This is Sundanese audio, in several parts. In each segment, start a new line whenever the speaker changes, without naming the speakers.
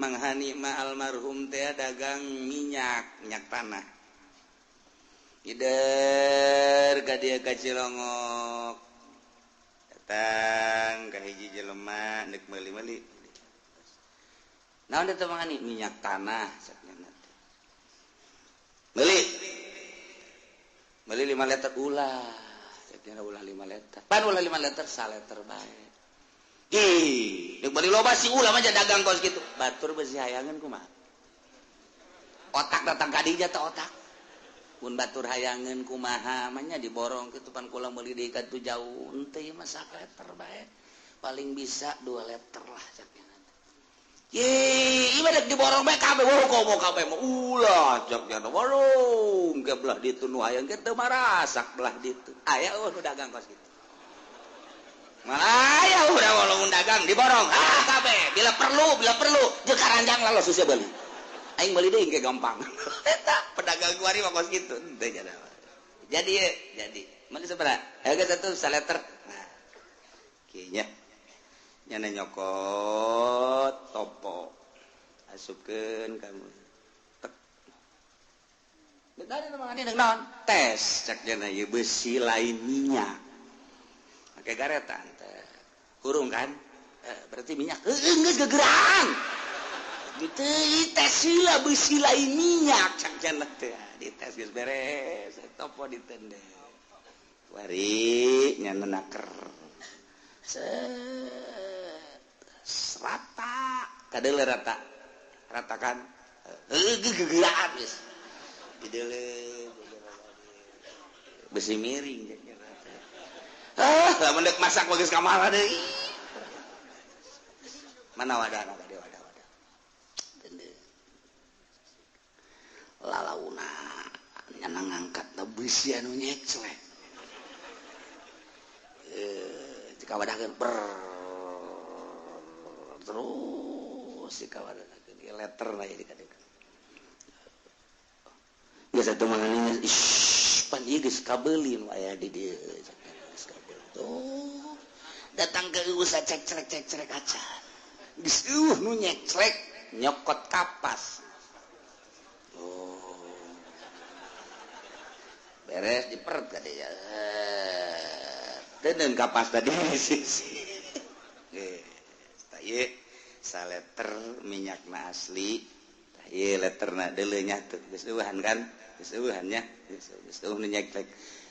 manghani ma almarhum teh dagang minyak tanah. Gider ka dieu ka Cilongok. Datang ka hiji jelema neuk meuli-meuli. Naon teh manghani minyak tanah saknya teh. Meuli 5 liter ulah. Saknya ulah 5 liter. Pan ulah 5 liter 1 liter bae. Deuk bari loba si ulah mah dagang kos kitu. Batur beusi hayangeun kumaha? Otak datang ka dieu teh otak. Mun batur hayangeun kumaha mah nya diborong kitu pan kula meuli deui ka tu jauh henteu mah 1 liter bae. Paling bisa 2 liter lah saknya. Ieu dek diborong bae kabeh komo kabeh mah ulah saknya warung ke belah ditu nu hayang kitu mah rasak belah ditu. Aya nu dagang kos kitu. Malah ya udah walau dagang diborong kabeh bila perlu jeung karanjang lalos susah beli aing beli deui ge gampang eta pedagang kuari mah kos kitu teu jadi mangga sabaraha harga satu 1 liter nah kieu nya nya nyokot topo asupkeun kamu tek bedana mah ngani naon tes cek cenah ieu beusi lain minyak pakai garetan kurung kan berarti minyak geus gegerang gitu tes sila beusi lain minyak cak cenah teh dites geus beres topo ditendeh wari nya naker rata kadeule ratakan gegerang geus dideule beusi miring lamun deuk masak geus kamala deui. Mana wadana tadi wadah. Lalauna nyana ngangkatna beusi anu nyeclek. Jika wadahkeun terus jika wadahkeun ieu letter lah ieu dikadeukkeun. Geus atuh mangani pan ieu geus kabeulin aya di dieu. Tuh datang ke usaha cek acan geus nu nyeclek nyokot kapas beres diperet ka dieu deun kapas tadi sisi tah ieu 1 liter minyakna asli tah ieu literna deuleu nya teu geus eueuhan kan geus eueuhan nya geus eueuh nu nyeclek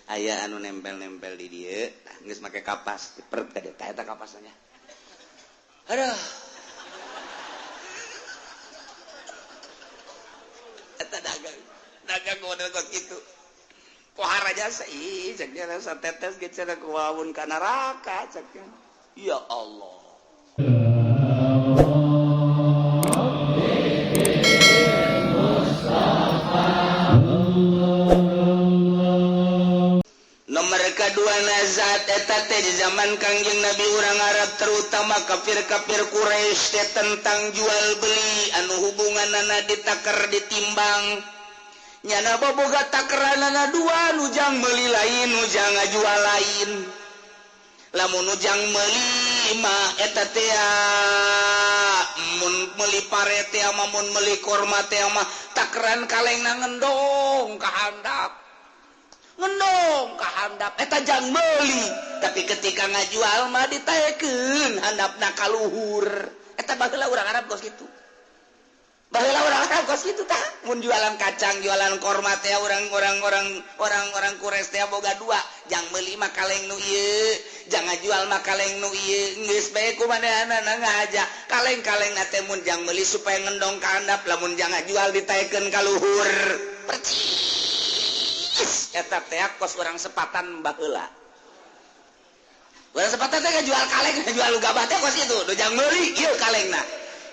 aya anu nempel-nempel di dieu geus make kapas diperet ka dieu eta kapasnya aduh eta dagang model kok kitu pohara jasa ih ceknya satetes ge cenah kuwaun ka neraka ceknya ya Allah kedua nazat eta teh di zaman Kangjeng Nabi urang Arab terutama kafir-kafir Quraisy teh tentang jual beli anu hubunganana ditaker ditimbang nyana boboga takeranana dua nujang meuli lain nujang ngajual lain lamun nujang meuli mah eta teh mun meuli pare teh mah mun meuli korma teh mah takeran kalengna ngendong ka handap ngendong ka handap eta jang meuli tapi ketika ngajual mah ditaekeun handapna ka luhur eta baheula urang Arab kos kitu baheula urang Arab kos kitu tah mun jualan kacang jualan korma teh orang Quraisy teh boga dua jang meuli mah kaleng nu ieu jang ngajual mah kaleng nu ieu geus bae kumanehanana ngahaja kaleng-kalengna teh mun jang meuli supaya ngendong ka handap lamun jang ngajual ditaekeun ka luhur percis eta teh kos urang sepatan baheula. Urang sepatan teh jual kaleng, jual gabah teh kos kitu, nu jang meuli ieu kalengna.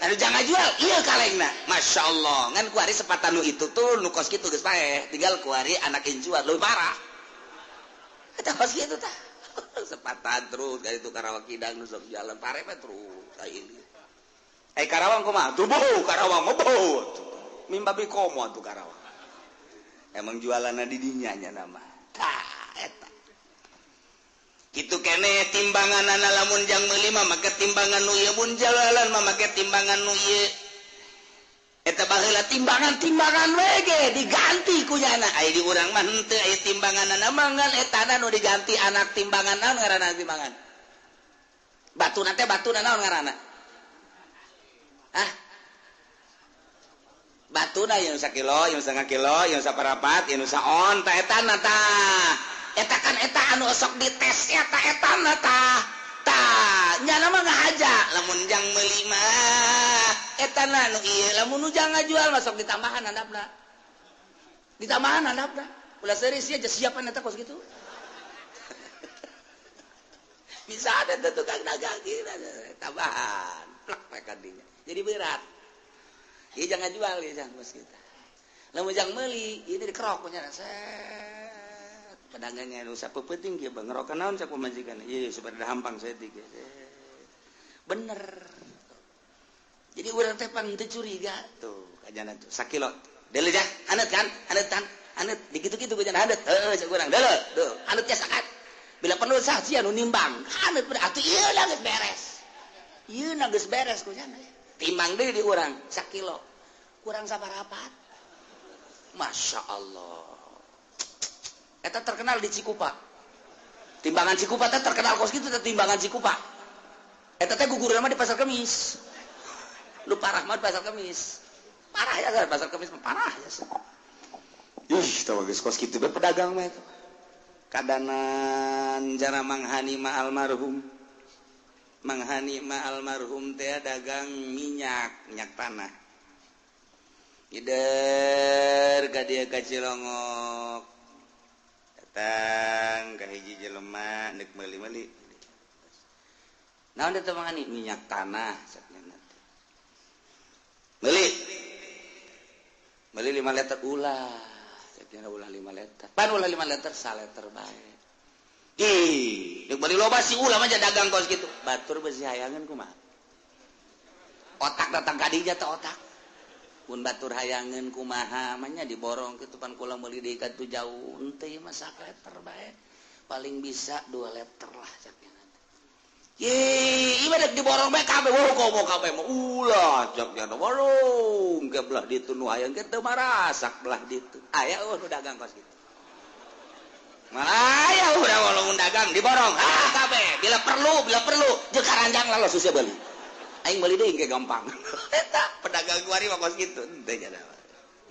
Anu jang ngajual ieu kalengna. Masyaallah, ngan kuari sepatan nu itu tuh nu kos kitu geus bae, tinggal kuari anak incuat leuwih parah. Eta kos kitu tah. Sepatan terus dari itu Karawang Kidang nu sok jalan pare mah terus ka ieu. Karawang kumaha? Tuh bau Karawang mah bau. Mimbabi komo tuh Karawang. Emang jualanna di dinya nya nama tah eta kitu keneh timbanganna lamun jang meuli mah make timbangan nu ieu mun jualan mah make timbangan nu ieu eta baheula timbangan wege diganti ku nyana aya di urang mah henteu aya timbanganna mangan eta nu diganti anak timbangan naon ngaranna timbangan batuna teh batuna naon ngaranna batuna yang 1 kilo yang 1/2 kilo yang saparapat yang saon tah etana tah eta kan eta anu sok dites eta etana tah nyana mah ngahaja lamun jang meuli mah etana nu ieu lamun nu jang ngajual masuk ditambahan handapna ulah seureus sia geus siapan eta kos kitu bisa ada tukang dagang gitu tambahan plak pakai dinya jadi berat ieu jangan jual ieu jang bos kita lamun jang meuli ieu dikerok nya set pedagangnya nu sapeupeting kieu bang ngerokan naon cak pamajikan ieu supaya hampang saeutik bener jadi urang teh pan teu curiga tuh kajana tuh 1 kilo deuleu jah aneut kan aneut dikitu-kitu kajana aneut heuh cak urang deuleu tuh aneut nya sakat bila perlu sah sia nu nimbang aneut atuh ieu lah geus beres ieu na geus beres kajana timbang deui di urang 1 kilo kurang sabarapat Masya Allah eta terkenal di Cikupa timbangan Cikupa teh terkenal kos kitu teh timbangan Cikupa eta teh gugurna mah di Pasar Kemis lu parah mah di Pasar Kemis parah ya kan Pasar Kemis parah ya tahu geus kos kitu be pedagang mah eta kadanan jana manghani ma almarhum teh dagang minyak tanah Gider ka dieu ka Cilongok datang ka hiji jelema neuk meuli-meuli naon teh manghani minyak tanah sakna meuli 5 liter ulah sakna ulah 5 liter pan ulah 5 liter 1 liter bae deuk bari loba si ulah mah dagang kos kitu batur beusi hayangeun kumaha otak datang ka dieu teh otak pun batur hayangeun kumaha mah nya diborong kitu pan kula meuli deui ka tu jauh henteu mah 1 liter bae paling bisa 2 liter lah sakna ieu dek diborong bae kabeh komo kabeh mah ulah sakna warung ke belah ditu nu hayang ge teu marasak belah ditu aya nu dagang kos kitu aya urang ngomong dagang diborong kabeh bila perlu jeung karanjang lalos susah beli aing beli deui ge gampang eta pedagang kuari mah kos kitu teu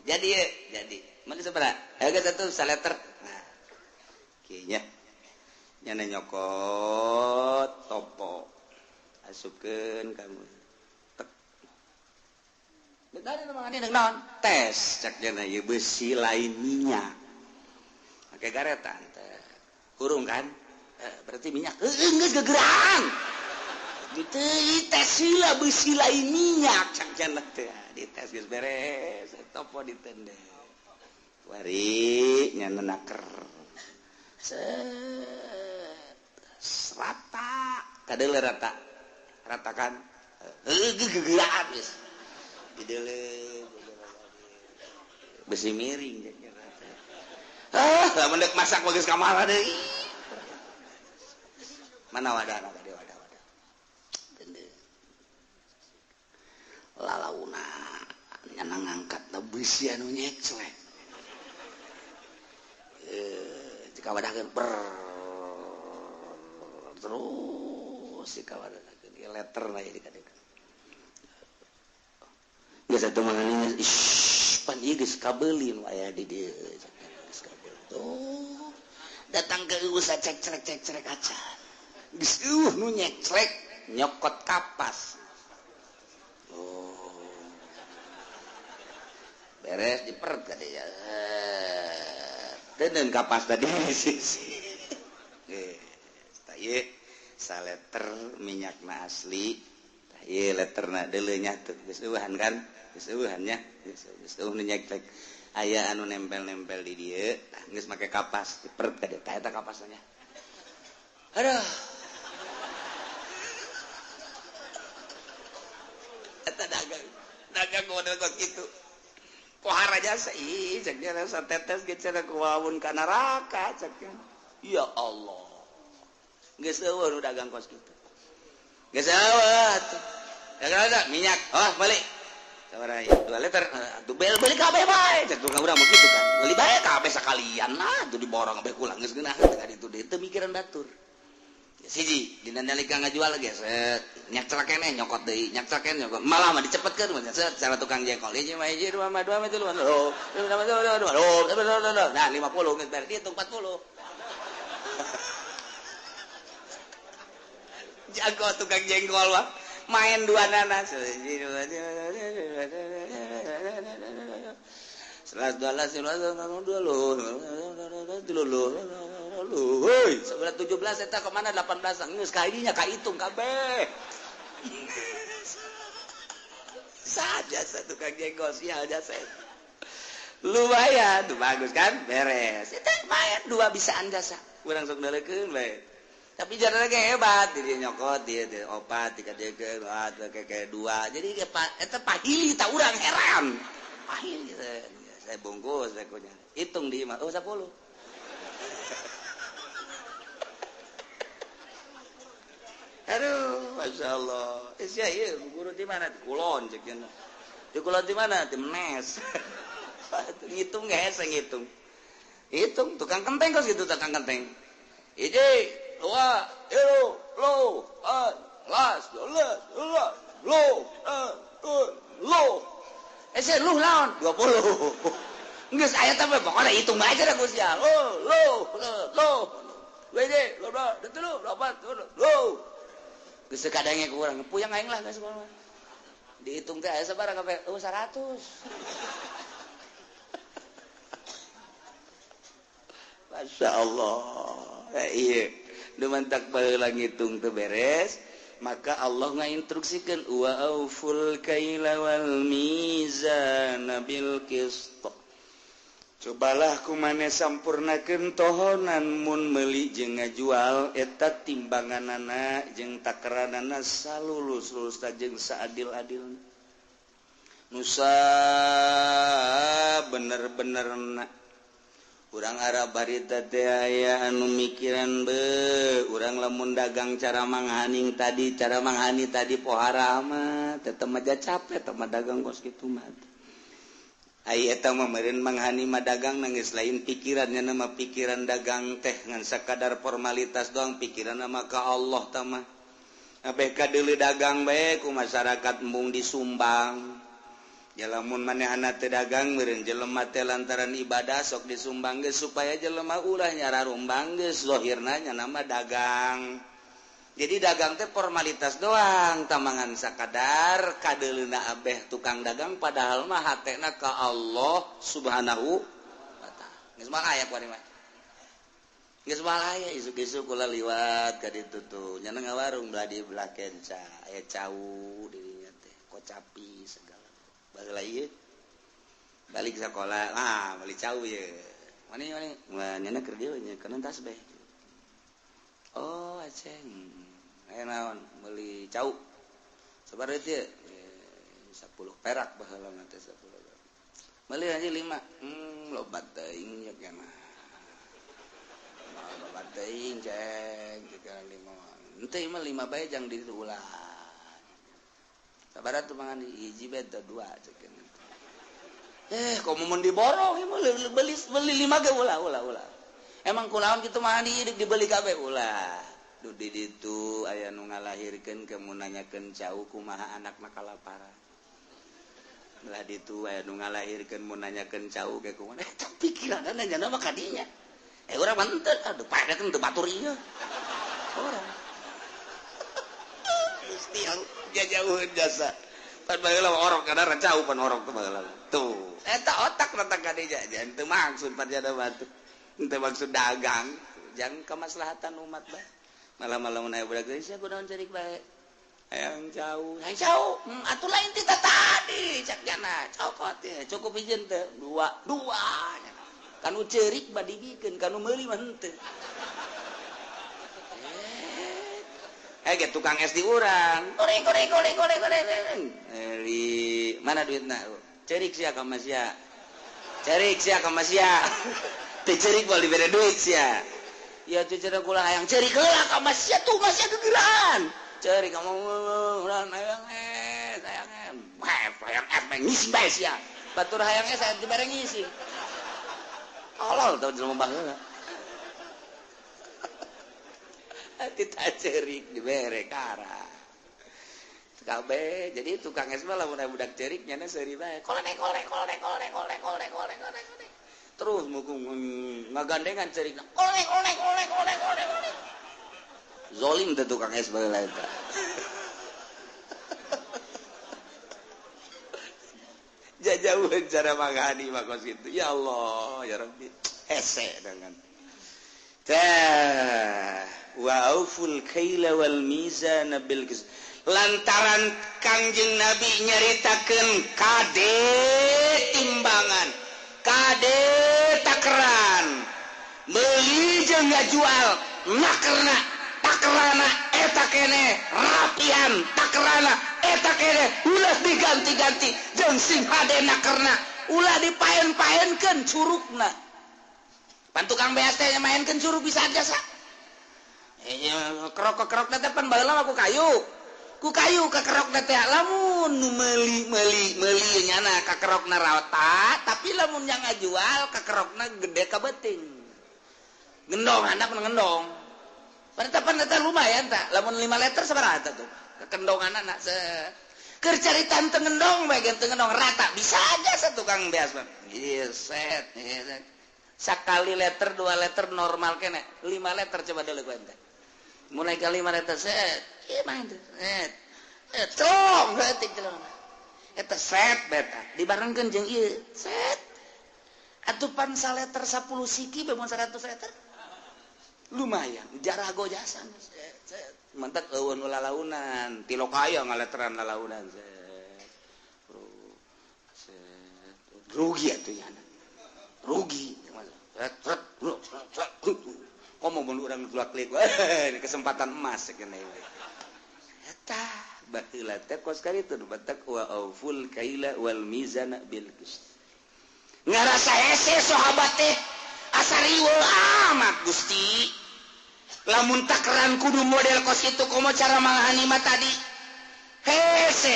jadi mangga sabaraha harga satu 1 liter nah kieu nya nyana nyokot topo asupkeun kamu tek bedana mah ngani naon tes cak cenah ieu beusi lain minyak make garetan teh kurung kan berarti minyak geus gegerang gitu tes sila beusi lain minyak cak cenah teh dites geus beres topo ditendeh wari nyana naker rata kadeuleu ratakan gegeraan geus dideuleu besi miring lamun deuk masak geus kamara deui mana wadana ka wadah lalauna nyana ngangkatna beusi anu nyeclek jika wadahkeun terus jika wadahkeun ieu letterna ieu dikadeukkeun geus atuh mangani pan ieu geus kabeuli nu aya di dieu geus kabeuli tuh datang ke usaha cek-cek acan geus nu nyeclek nyokot kapas beres diperet ka dia deun kapas tadi sisi tah ieu 1 liter minyakna asli tah ieu literna deuleu nya teu geus eueuhan kan geus eueuhan nya geus eueuh nu nyeklek aya anu nempel-nempel di dieu tah geus make kapas diperet ka dia tah eta kapasna aduh eta dagang model kok kitu pohara jasa ceknya satetes ge cenah kuwaun ka neraka ceknya ya Allah geus eueuh nu dagang kos kitu geus eueuh dagang minyak balik sabaraha 2 liter atuh beli kabeh bae cek tukang urang mah kitu kan beli bae kabeh sakalian lah atuh diborong kabeh kulang geus geunah teh ditu deui teu mikiran batur siji dina nalika ngajual geus nyak celak keneh nyokot deui nyak celak keneh nyokot malah mah dicepetkeun cara tukang jengkol hiji mah hiji dua mah teu luan nah 50 geus ber dihitung 40 jago tukang jengkol mah main dua nanas 11 12 17 eta kemana 18 geus ka dinya kahitung kabeh saja satu tukang jengkol sial jasa lumayan tuh bagus kan beres eta main dua bisaan jasa urang sok naleukeun bae tapi jarana ge hebat dia nyokot dia opat dikadegeun kayak dua jadi eta pahili tak urang heran pahili saya bungkus saya kunya hitung di mah 10 aduh masyaallah sia ieu guru di mana kulon cek cenah di kulon di mana di Menes ngitung ge hese ngitung hitung tukang kenteng kos gitu tukang kenteng ide 2, 20 geus aya teh pokona hitung bae aja Gus ya geus sakadange ku urang puyang aing lah geus dihitung teh aya sabaraha kabeh 100 Masya Allah iya dumantak baheula ngitung teu beres maka Allah ngainstruksikeun wa auful kaila wal mizana bil qist cobalah kumaneh sampurnakeun tohonan mun meuli jeung ngajual eta timbanganana jeung takaranana salulus-lulus jeung saadil-adilna nusa bener-benerna urang Arab barita teh aya anu mikiran urang lamun dagang cara manghaning tadi cara manghani tadi pohara mah tetep aja capek teh mah dagang kos kitu mah ai eta mah meureun manghani mah dagang nangis lain pikirannya nama pikiran dagang teh ngan sakadar formalitas doang pikiran mah ka Allah tah mah abeh kadeuleu dagang bae ku masyarakat embung disumbang ya lamun manehna teu dagang meureun jelema teh lantaran ibadah sok disumbang geus supaya jelema ulah nyararumbang geus zahirna nya nama dagang. Jadi dagang teh formalitas doang, tamangan sakadar kadeuleuna abeh tukang dagang padahal mah hatena ka Allah Subhanahu wa taala. Geus moal aya kuari mah. Geus moal aya isuk-isuk kula liwat ka ditu tuh. Nya ngawarung belah di belah kenca, aya cau di dinya teh, kocapi segala. Baheula ieu balik sekolah balik cau ye mani nyana keur dieu nya kana tasbih oh aceng aya naon meuli cau sabaraha teh 10 perak baheula teh 10 meuli aja 5 loba teuing ya kana loba teuing ceng dikana 5 henteu mah 5 bae jang diulah sabaraha tuh mangan hiji beda 2 cekeun komo mun diborong beli 5 ge ulah emang kunaon kitu mah dibeli kabeh ulah du di ditu aya nu ngalahirkeun ke mun nanyakeun cau kumaha anakna kalaparan lah ditu aya nu ngalahirkeun mun nanyakeun cau ge kumaha pikiranna nanyana mah ka dinya urang mah henteu aduh padekeun teu batur ieu urang Gusti jauhin jasa pan baheula orok kana racau pan orok teh baheula tuh eta otak letak ka dinya teu maksud panjana batu teu maksud dagang jang kamaslahatan umat bae malam-malam aya budak geus ya kunaon cerik bae hayang jauh atuh lain ti tadi cak jana cokot ya cukup hijin teh dua kanu cerik badi dibikeun kanu meuli mah henteu tukang es di urang. Goreng. Mana duitna? Cerik sia ka masya. Teu cerik bal dibere duit sia. Ya teu cenah kula hayang cerik heula ka masya tuh masya gegeran. Cerik kamu ulah hayang es. hayang ngisi bae sia batur hayangnya saya dibareng ngisi tolol tau jelema baheula kita cerik dibere kara kabeh jadi tukang es mah lamun budak cerik nya seuri bae kolek terus mukung ngagandengan cerikna kolek zolim teh tukang es baheula eta jauh cara mangani makos itu ya Allah ya Rabbi hese dengan wa auful kaila wal mizan bil qist lantaran Kangjeng Nabi nyaritakeun kade timbangan kade takeran meuli jeung ngajual nakerna takerana eta kene rapian takerana eta kene ulah diganti-ganti jeung sing hade nakerna ulah dipaen-paenkeun curugna pan tukang beas teh mainkeun curug bisa aja sa kerok teh pan baheula ku kayu kekerokna teh lamun nu meuli nyana kekerokna rata tapi lamun yang ngajual kekerokna gede ka beuting gendong anak ngendong pantapan eta lumayan tak lamun 5 liter sabaraha tuh kekendongan anak keur caritan teu ngendong bae teu ngendong rata bisa aja sa tukang beas mah ieu set sakali liter 2 liter normal kene 5 liter coba deuleu ku ente mulai ke 5 liter set ieu mah celong heutik celong eta set beta dibarengkeun jeung ieu set atuh pan saleter 10 siki bemun 100 liter lumayan jarah gojasan set mantak eueun lalaunan ti lokaya ngaleteran lalaunan set rugi atuh nya rugi komo mun urang tulak-lik kesempatan emas kene eta baheula teh kos kali teh batak wa auful kaila wal mizan bil qist ngarasa hese sahabat teh asariweul amat Gusti lamun takeran kudu model kos itu komo cara mangahani mah tadi hese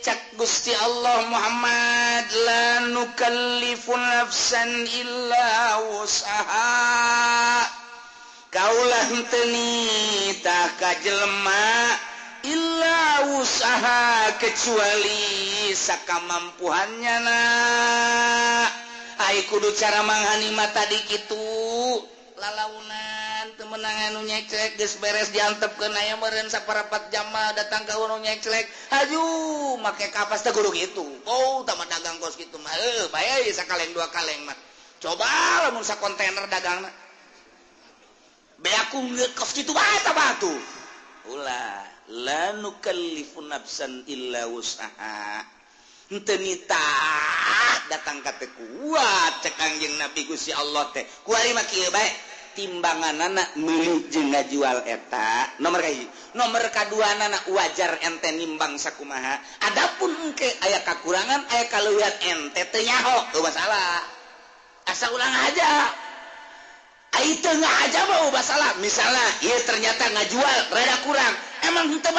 cak Gusti Allah Muhammad la nukallifu nafsan illa wus'aha kaulah teu nitah ka jelema illa wus'aha kecuali sakamampuannya na ai kudu cara manghani mah tadi kitu lalaunan teu meunang anu nyeclek geus beres diantepkeun aya meureun saparapat jam mah datang ka urang nyeclek haju make kapas teh kudu kitu oh tah dagang kos kitu mah bae sakaleng 2 kaleng mah coba lamun sakontainer dagangna beaku ngekos kitu bae tah batu ulah la nukallifu nafsan illa wus'aha henteu nitah datang ka teu kuat cek Kangjeng Nabi Gusti Allah teh kuari mah kieu bae timbanganana meuli jeung ngajual eta nomor kahiji nomor kaduana wajar ente nimbang sakumaha adapun engke aya kakurangan aya kaleuyan ente teu nyaho teu masalah asa ulang aja ai tengah aja mau masalah misalnya ieu ternyata ngajual rada kurang emang teu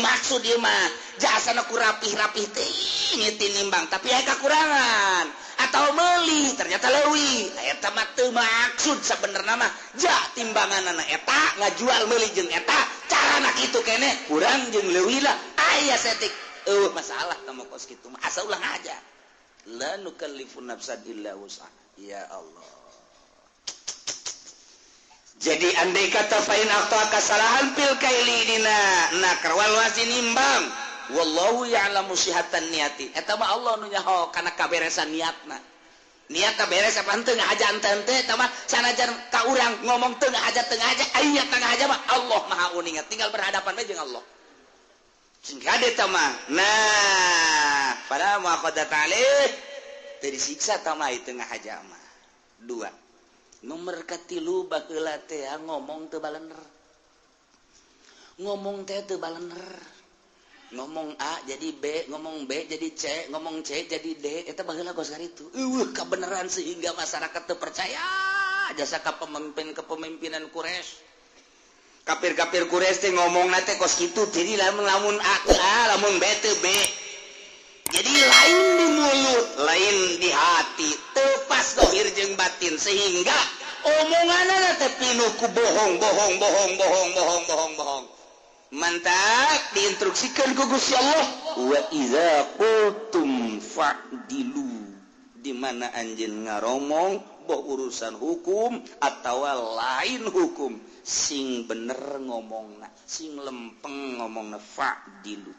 maksud ieu mah jasana ku rapih-rapih teh ngeutin nimbang tapi aya kakurangan atau meuli ternyata leuwih eta mah teu maksud sabenerna mah ja timbanganna eta ngajual meuli jeung eta carana kitu keneh kurang jeung leuwih lah aya setik masalah tah kos kitu mah asa ulang aja la nukallifu nafsan illa wus'aha ya Allah. Jadi andai kata fa'in akta kesalahan pil kaili dina nakar wal wazin nimbang wallahu ya'lamu sihatan niati eta mah Allah nu nyaho kana kaberesan niatna niat beres apa henteu ngahaja henteu eta mah sanajan ka urang ngomong teu ngahaja aya tengah aja mah Allah maha uningat tinggal berhadapan we jeung Allah sing kade eta mah nah pada muaqadat alih teu disiksa eta mah teu ngahaja mah 2 nomor katilu baheula teh ngomong teu balener ngomong teh teu balener ngomong A jadi B ngomong B jadi C ngomong C jadi D eta baheula kos karitu kabeneran sehingga masyarakat teu percaya jasa ka pemimpin kepemimpinan Quraisy Kafir-kafir Quraisy teh ngomong nate kos kitu jadi lamun bete be. Jadi lain di mulut, lain di hati, tepas dohir jeung batin sehingga omonganna teh pinuh ku bohong. Mantap diinstruksikan ku Gusti Allah wa iza qultum fa'dilu di mana anjeun ngaromong boh urusan hukum atawa lain hukum sing bener ngomongna sing lempeng ngomongna fa'dilu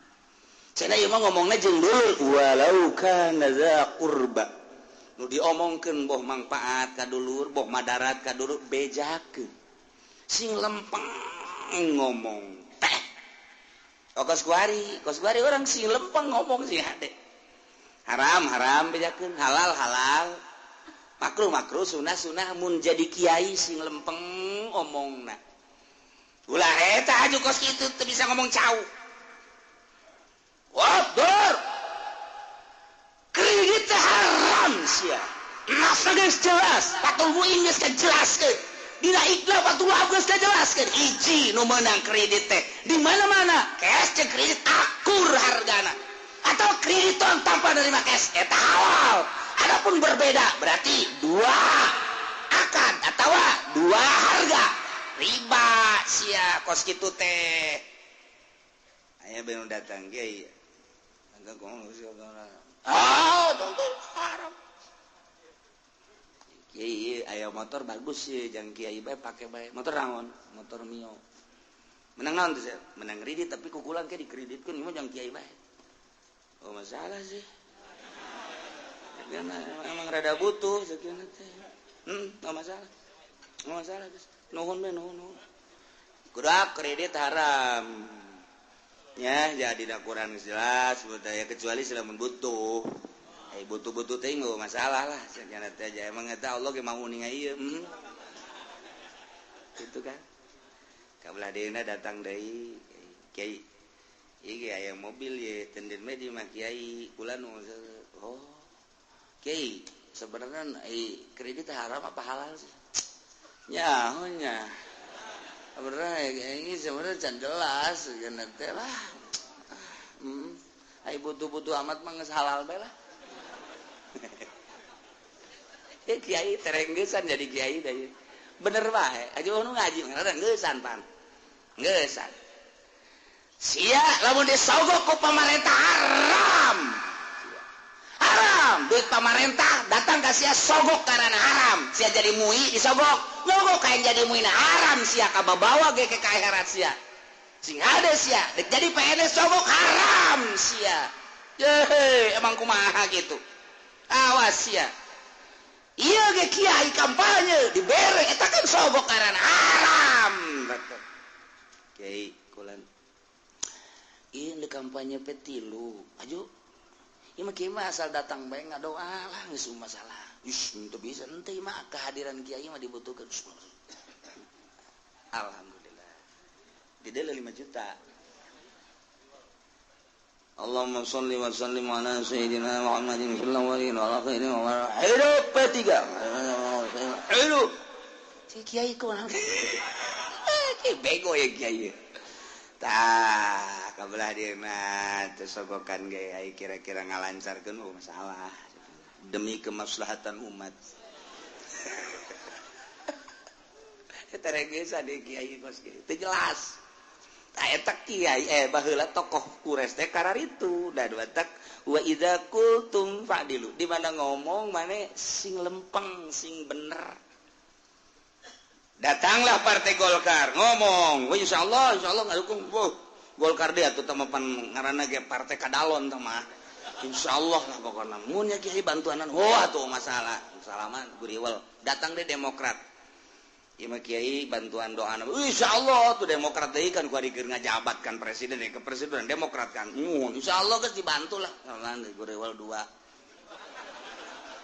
cenah ieu mah ngomongna jeung dulur walau kana za qurba nu diomongkeun boh manfaat ka dulur boh madarat ka dulur bejakeun sing lempeng ngomong teh kos kuari orang sing lempeng ngomong sing hade haram bejakeun halal makruh sunah mun jadi kiai sing lempeng omongna ulah eta aju kos kitu teu bisa ngomong cau wadur kredit haram sia nafsa geus jelas patul buing geus jelaskeun dina ikhlas patul geus jelaskeun hiji nu meunang kredit teh di mana-mana cash jeung kredit akur hargana atau krediton tanpa nerima cash eta halal. Adapun berbeda berarti dua akad atau dua harga riba sia kos kitu teh aya beun datang ge angga ngomong haram kiai aya motor bagus sih jang kiai bae pake bae motor naon motor Mio menang naon teh menang kredit tapi kukulan ke dikreditkeun ieu jang kiai bae oh masalah sih emang rada butuh sekian teh nggak masalah guys nuhun kudak kredit haram ya jadi dakuran jelas budaya kecuali selama butuh butuh teh nggak masalah lah sekian teh aja emang eta Allah ge mau ninga ieu gitu kan kabelah deuna datang deui kiai ieu aya mobil ye tenden mah di mah kiai kula nu oh Kiai, sebenarnya kredit haram apa halal sih? Ya, sebenarnya ini sebenarnya can jelas, kan teh lah. Butuh amat mah geus halal bae lah. Kiai terenggesan jadi kiai da ieu. Bener bae, aja nu ngaji ngaran geeusan pan. Geeusan. Sia lamun disogok ku pamarentah haram. Duit pemerintah datang ke sia sogok karena haram sia jadi mui disogok nyogok kayak jadi mui haram sia kababawa ge ke akhirat sia sing ada sia jadi PNS sogok haram sia emang kumaha gitu awas sia iya ge kiai kampanye dibere eta kan sogok karena haram kiai kulan ieu kampanye petilu aju Ima kiai asal datang bae ngadoa lah geus masalah. Teu bisa ente mah kehadiran kiai mah dibutuhkeun. Alhamdulillah. Di dele 5 juta. Allahumma shalli wa sallim ala sayyidina Muhammadin sallallahu alaihi wa sallam. Hidup P3. Hidup. Si kiai kunaon? Bego ya kiai. Tah kabelah dieuna teu sogokan ge ai kira-kira ngalancarkeun masalah demi kemaslahatan umat. Eta regesa di kiai kos kieu teu jelas. Tah eta kiai baheula tokoh Quraisy teh kararitu da duatak wa idza qultum fa'dilu di mana ngomong mane sing lempeng sing bener. Datanglah Partai Golkar ngomong, insyaallah ngadukung Golkar dia tuh tamapan ngaranna ge partai kadalon teh mah. Insyaallah lah pokona. Mun nya kiai bantuanan, atuh masalah. Salaman guriwel. Datang deh Demokrat. Ieu mah kiai bantuan doana. Insyaallah tuh Demokrat deui kan ku keur ngajabat kan presiden ke presiden Demokrat kan. Insyaallah geus dibantu lah. Salaman guriwel 2.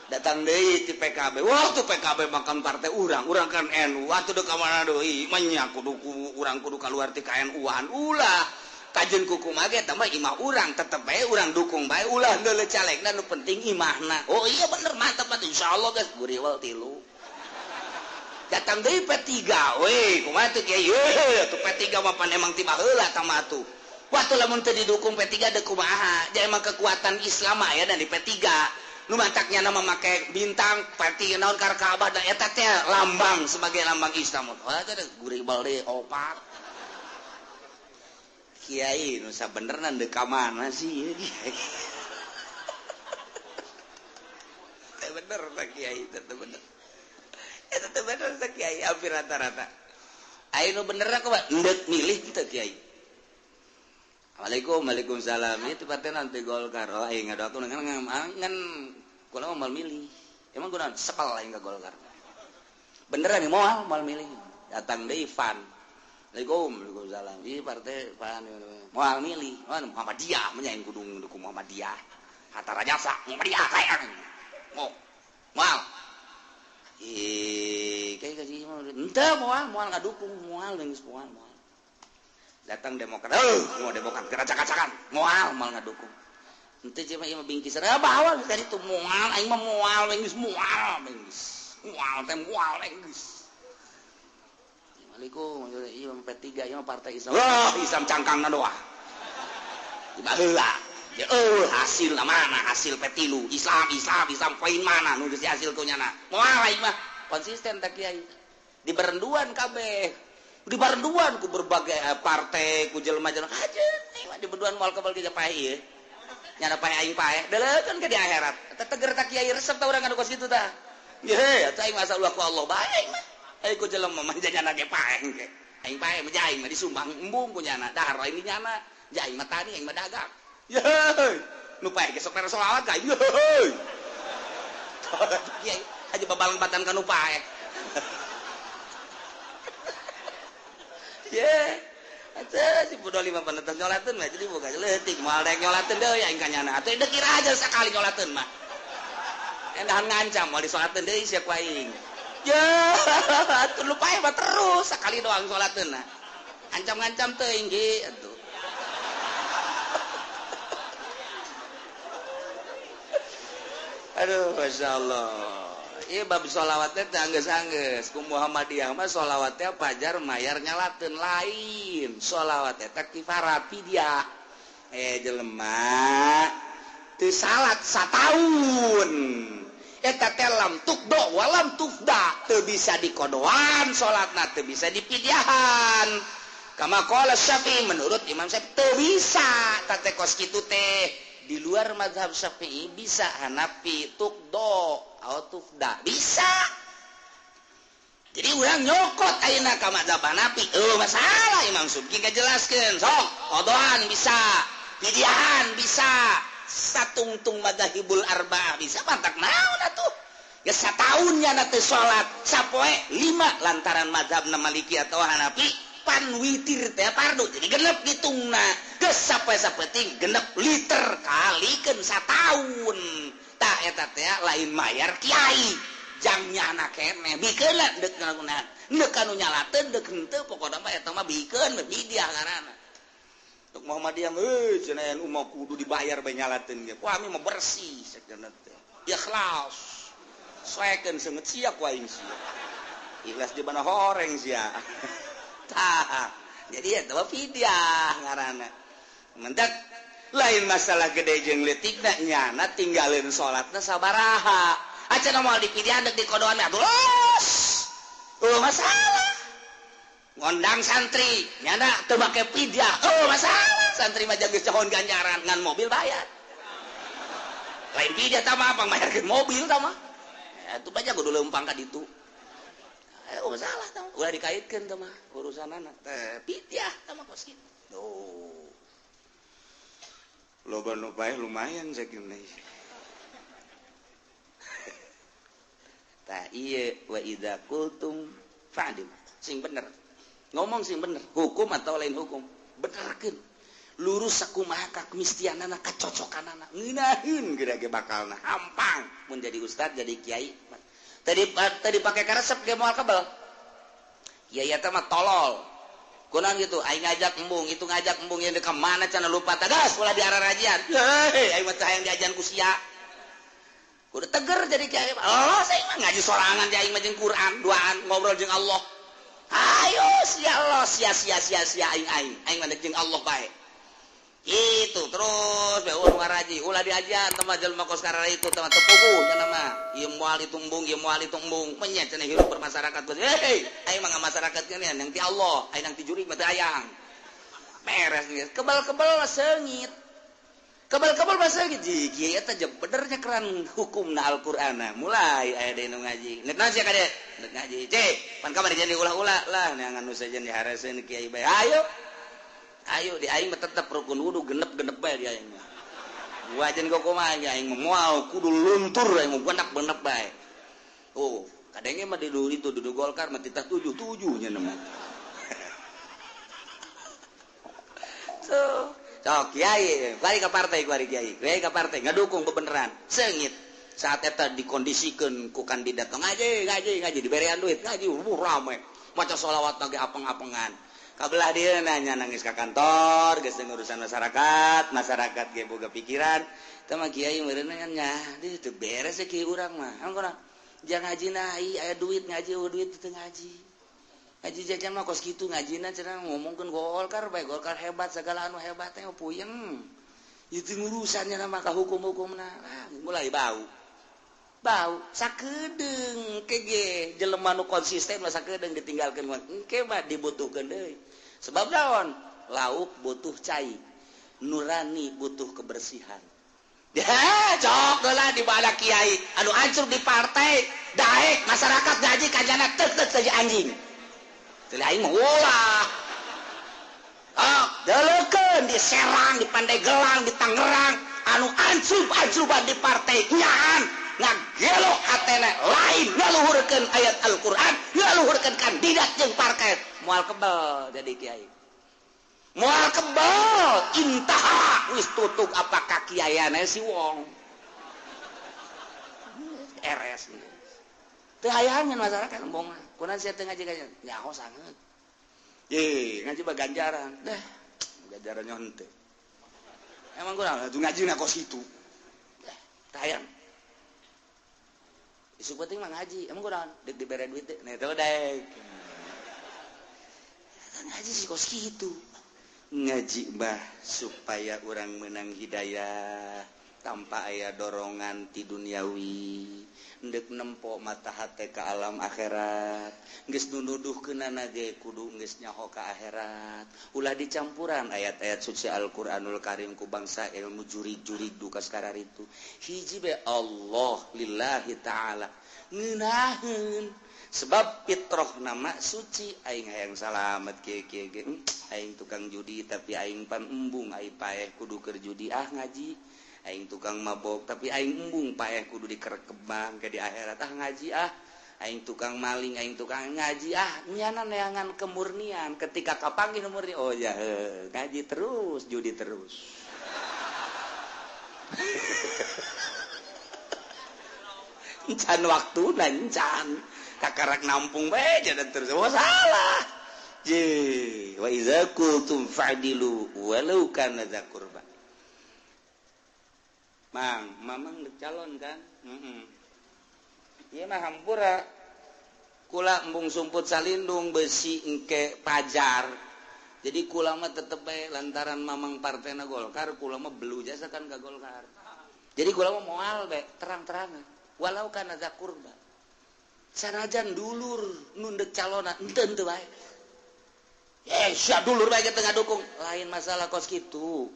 Datang deui ti PKB. Wah tuh PKB makan partai urang kan NU. Atuh deuk ka mana deui? Manya kudu urang kudu kaluar ti KNU-an. Ulah kajeun kuku mah ge tah mah imah urang tetep bae urang dukung bae ulah deuleu calegna nu penting imahna. Oh iya bener mantap insyaallah geus guriwel 3. datang deui P3 we kumaha teu kiai tuh P3 mah pan emang tiba heula tama tuh waktu lamun teu didukung P3 deuk kumaha jadi emang kekuatan Islam aya dan di P3 nu mantaknya nama make bintang P3 naon kar Ka'bah da eta teh lambang sebagai lambang Islam wah teh gurih balde opat kiai nu sabenerna deuk ka mana sih kiai teh bener tak kiai teh bener eta teh bener tak kiai hampir rata-rata aya nu benerna kumaha endek milih kita kiai. Waalaikumsalam itu partai nanti Golkar oh aing ngadoakeun ngan kula mau milih emang kunaon sepal aing ka Golkar beneran nih moal milih datang deui Ivan Waalaikumsalam ieu partai Ivan moal milih Muhammadiyah menyain kudu dukung Muhammadiyah Hatta Rajasa Muhammadiyah kayak moal kayak kasih henteu moal ngadukung moal geus moal datang Demokrat mau Demokrat keracak-kacakan moal ngadukung henteu cuma ieu mah bingkis bawa tadi tuh moal aing mah moal geus moal teh moal geus Assalamualaikum ieu mah P3 ieu mah partai Islam Islam cangkangna doa di baheula ya hasil mana hasil P3 Islam poin mana nu geus hasil kunyana moal aing mah konsisten tak kiai di berenduan kabeh di barenduan ku berbagai partai ku jelema-jelema aja di berenduan moal kebal kita pae ieu nyana pae aing pae deuleutkeun ke di akhirat eta teger tak kiai resep ta urang anu kos kitu tah ye atuh aing masallah ku Allah bae mah ai ku jelema mah nyana ge pae engke aing pae mah aing mah disumbang embung ku nyana dahar aing nyana aing mah tani aing mah dagang ye nu pae ge sok mere selawat ka ye kiai aja babalang batan ka nu pae Atuh si budol 5 panetas nyolateun mah jadi boga leutik moal rek nyolateun deui aing kanyana atuh deuk kira aja sakali nyolateun mah endahan ngancam moal disolateun deui sia ku aing atuh lupa mah terus sakali doang sholateun nah ancam-ancam teuing ge atuh aduh masyaallah ieu bab sholawat teh anggeus-anggeus ku Muhammadiyah mah sholawat teh pajar mayar nyalateun lain sholawat teh kifarat fidyah jelema teu salat sataun eta teh lam tukdo walam tufda teu bisa dikodoan salatna teu bisa dipidyahan kama qala Syafi'i menurut Imam Syafi'i teu bisa teh kos kitu teh di luar mazhab Syafi'i bisa Hanafi tukdo tufda bisa jadi urang nyokot ayeuna ka mazhab Hanafi masalah Imam Subki ngajelaskeun sok qodoan bisa pidyahan bisa satungtung madzhabul arba'ah bisa mantak naon atuh ya sataunnya na teu salat sapoe 5 lantaran mazhabna Maliki atau Hanafi pan witir teh fardu jadi genep ditungna geus sapoe-sapoe genep liter kalikeun sataun tah eta teh lain mayar kiai jangnya anak keneh bikeun deuk ngagunan deuk anu nyalateun deuk henteu pokona mah eta mah bikeun bidiah ngaranna untuk Muhammadiyah cenah nu mah kudu dibayar bae nyalateun ge ku ami mah bersih sakeuna teh ikhlas soekeun seungeut sia ku aing sia ikhlas di mana horeng sia tah jadi eta mah fidyah ngaranna mendak lain masalah gede jeung leutikna nyana tinggalin salatna sabaraha acan moal dipidyahan deuk dikodoan atuh masalah ngondang santri nyana teu make pidyah masalah santri mah geus cohon ganjaran ngan mobil bayar lain pidyah tah mah apa mayarkeun mobil tah mah atuh baja kudu leumpang ka ditu masalah tah ulah dikaitkeun tah mah urusanana teh pidyah tah mah kos kitu tuh loba nu bae lumayan sakieu tah ieu wa idza qultum fa'dil sing bener ngomong sing bener hukum atau lain hukum benerkeun lurus sakumaha kamistianana kacocokanana ngeunaheun geura ge bakalna hampang mun jadi ustad jadi kiai tadi pakai karesep ge moal kebal kiai eta mah tolol kunaon gitu aing ngajak embung itu ngajak embung yang deuk ka mana cenah lupa tagas ulah diararajian aing mah hayang diajan ku sia udah teger jadi kiai Allah saya mah ngaji sorangan aing mah jeung Quran duaan ngobrol jeung Allah ayo sia Allah sia aing mah jeung Allah bae itu terus bae urang ngaraji ulah diajar teman jelema kos karara itu teman tepugu cenah mah ieu moal ditumbung menyet cenah hirup bermasyarakat hei aing mah masyarakat keunean yang ti Allah aing nang ti jurig mah teu hayang beres geus kebal-kebal seungit kebal-kebal bahasa gitu kieu eta jeung benernya keran hukumna Al-Qur'an mulai aya deui nu ngaji neuk naon sia kade neuk ngaji cek pan kamari jadi ulah-ulah lah neangan nu sajen dihareseun kiai bae ayo di aing mah tetep rukun wudu genep-genep bae di aing mah wajan kok kumaha aing mah moal kudu luntur aing mah benak-benak bae oh kadenge mah di itu dudu Golkar mah titah 77 nya mah so sok kiai bari ka partai kiai ka partai ngadukung bebeneran seungit saat eta dikondisikeun ku kandidat ngaji diberean duit ngaji rame maca sholawat ge apeng-apengan kabelah dia nanya nangis ke kantor geus urusan masyarakat ge boga pikiran teh mah kiai meureun nya teu beres kieu urang mah angkona jangan ngaji nahi aya duit ngaji duit teu ngaji ngaji jajan mah kos kitu ngajina cenah ngomongkeun Golkar bae Golkar hebat segala anu hebat teh puyeng itu urusannya nama ka hukum-hukumna mulai bau sakedeung kege jelema nu konsisten mah sakedeung ditinggalkeun engke mah dibutuhkeun deui sebab naon lauk butuh cai nurani butuh kebersihan cok lah di bala kiai anu ancur di partai daek masyarakat gaji kanjana tek saja anjing teu aing mah ulah deulekeun di Serang di Pandeglang di Tangerang anu ancub-ancuban di partai nyaan ngagelo hatena lain ngaluhurkeun ayat Al-Qur'an ngaluhurkeun kandidat jeung parket moal kebal jadi kiai moal kebal intaha wis tutup apakah kiayana si wong RS teu hayangan masyarakat embong kunaon sia teu ngaji nyaho sanget ngaji mah ganjaran ganjaran nyon teh emang kunaon atuh ngajina kos kitu teu hayang isu penting mah ngaji emang kunaon deuk dibere duit teh nah teu dek ngaji si kos kitu ngaji mah supaya orang menang hidayah tanpa aya dorongan ti duniawi ndek nempo mata hate ka alam akhirat geus nunuduhkeunana ge kudu geus nyaho ka akhirat ulah dicampuran ayat-ayat suci Al-Qur'anul Karim ku bangsa ilmu jurig-jurig duka sekarang itu hiji be Allah lillahi ta'ala ngeunaheun sebab fitrah nama suci aing hayang salamet kieu ge aing tukang judi tapi aing pan embung aing paeh kudu keur judi ngaji aing tukang mabok tapi aing embung paeh kudu dikerek kembang ke di akhirat ngaji aing tukang maling aing tukang ngaji nyana neangan kemurnian ketika kapanggih murni oh ya ngaji terus judi terus encan waktu nancan kakarak nampung bae jadi terus oh salah je wa iza qultum fa'dilu walau kana dza qurba mamang calon kan ieu mah hampura kula embung sumput salindung besi engke pajar jadi kula mah tetep bae lantaran mamang partena Golkar kula mah belu jasa kan ka Golkar jadi kula mah moal bae terang-terangan walau kana dza qurba sanajan dulur nundek calona enten teu bae sia dulur bae teu ngadukung lain masalah kos kitu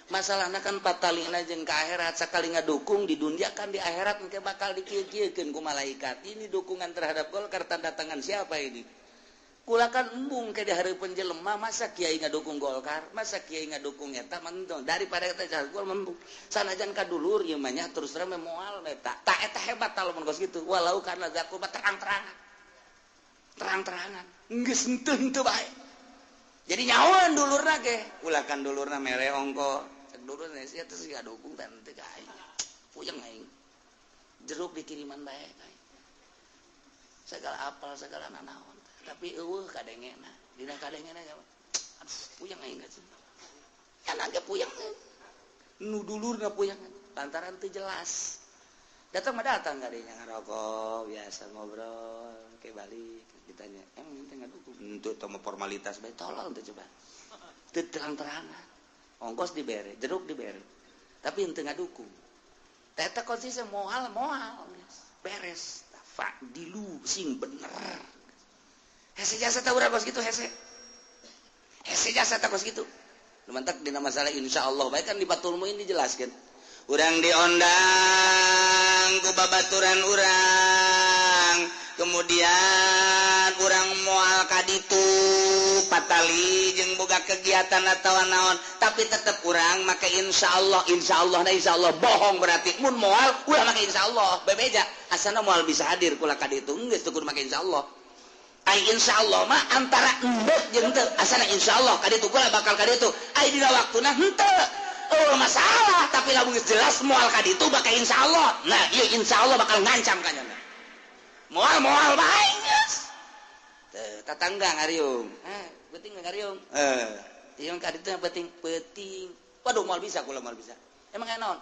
masalahna kan patalina jeung ka akhirat sakali ngadukung di dunia kan di akhirat engke bakal dikieu-kieukeun ku malaikat ini dukungan terhadap Golkar tanda tangan siapa ini kula kan embung ke di hareupeun jelema masa kiai ngadukung Golkar masa kiai ngadukung eta mah daripada eta jago membung sanajan ka dulur ieu mah nya terus terang moal eta tak eta hebat lamun kos kitu walau kana zakur terang-terangan geus henteu bae jadi nyahoan dulurna ge ulah kan dulurna mere ongko cek dulurna sia teh siga dukung teh teu aing puyeng aing jeruk dikiriman bae segala apal segala nanaon tapi eueuh kadengena dina kadengena aduh puyeng aing geus kana ge puyeng nu dulurna puyeng lantaran teu jelas Datang kadinya ngarokok biasa ngobrol kayak balik ditanya emang ente ngadukung untuk sama formalitas bae tolong tuh coba teu terang-terangan ongkos dibere jeruk dibere tapi ente ngadukung eta konsisten moal beres Pak dilu sing bener hese jasa tau urang kos kitu hese jasa tau kos kitu lumantak dina masalah insyaallah bae kan di Batul Muin dijelaskeun urang diondang ku babaturan urang kemudian urang moal kaditu patali jeung boga kegiatan atau naon tapi tetep urang make insyaallah bohong berarti mun moal ulah make insyaallah bebeja asana moal bisa hadir kula kaditu geus teu kudu make insyaallah ai insyaallah mah antara endeuh jeung teu asana insyaallah kaditu kula bakal kaditu ai dina waktuna henteu masalah tapi lamun jelas moal kaditu bakal insyaallah nah ieu insyaallah bakal ngancam ka nyana moal bae geus teu tatangga ngariung penting ngariung yang kaditu penting waduh moal bisa emang naon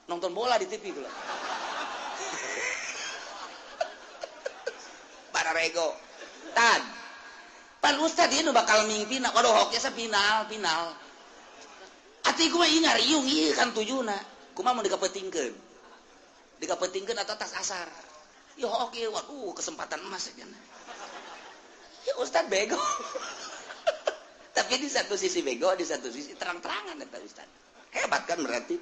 nonton bola di TV kula para rego tan pan ustad ieu nu bakal mimpina waduh hoki sa final ati kumaha ieu ngariung ieu kan tujuna kumaha mun dikapetingkeun atau tas asar ya oke waduh kesempatan emas aja ya ustad bego tapi di satu sisi bego di satu sisi terang-terangan eta ustad hebat berarti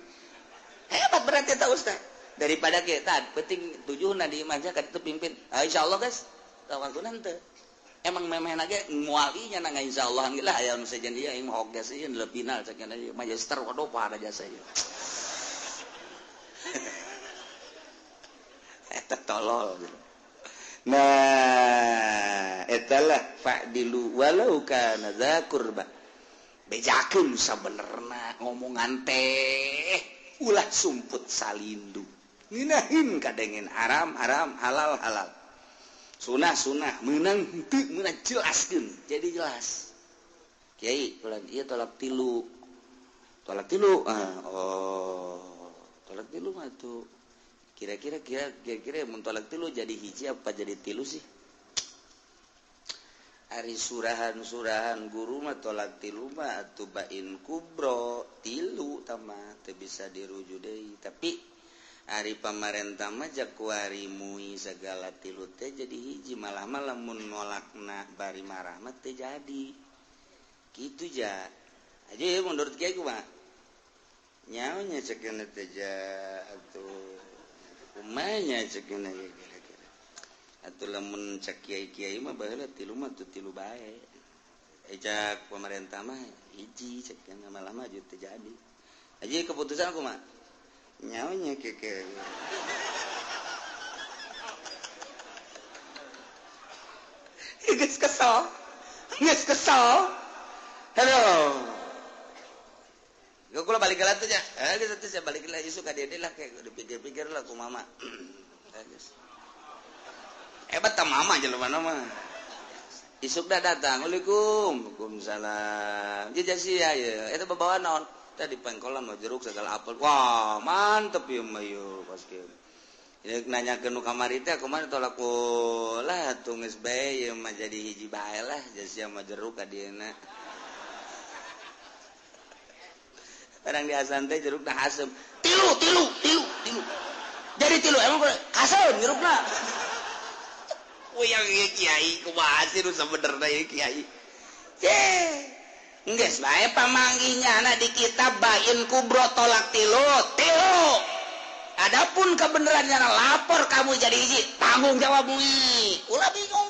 eta ustad daripada kita penting tujuna di imahnya ka ditu pimpin insyaallah guys waktuna henteu emang memehna ge moalinya na insyaallah geus lah aya nu sajen ieu aing mah hoges ieu le final sakeuna ieu magister waduh pada jasa ieu eta tolol gitu. Nah etalah fa'dilu walau kana dza qurba bejakeun sabenerna ngomongan teh ulah sumput salindu nginahin kadengen haram halal sunah meunang henteu meunang jelaskeun jadi jelas kiai ulah ieu tolak tilu tolak tilu mah tuh kira-kira mun tolak tilu jadi hiji apa jadi tilu sih ari surahan guru mah tolak tilu mah atuh bain kubro tilu tama teu bisa diruju deui tapi ari pamarentah mah jakuari mui segala tilu teh jadi hiji malah lamun nolakna bari marah mah teh jadi kitu ja aja menurut kiai kumaha nyaonya cekeuna teh ja atuh kumanya cekeuna kira-kira atuh lamun cek kiai-kiai mah baheula tilu mah tuh tilu bae ejak pamarentah mah hiji cekeuna malah mah teh jadi aja keputusan kumaha nyaonya keke geus kesal halo gua kula balik lah tuh ya gitu tuh saya balik lah isu ka dia lah kayak dipikir-pikir lah ku mama geus hebat ta mama jelema mah isuk dah datang waalaikumsalam jajah ya eta babawa naon tadi pengkolan mau jeruk segala apel wah mantep ya mayu pas kieu nanyakeun nu kamari teh kumaha tolak lah atuh geus bae ieu mah jadi hiji bae lah sia mah jeruk ka dieuna barang di asan teh jerukna asem tilu jadi tilu emang asem jerukna yang kiai kumaha sih nu sabenerna ieu kiai geus bae pamanggihnyaana di kitab bain kubro tolak tilu adapun kebenarannya lapor kamu jadi hiji tanggung jawab mui ulah bingung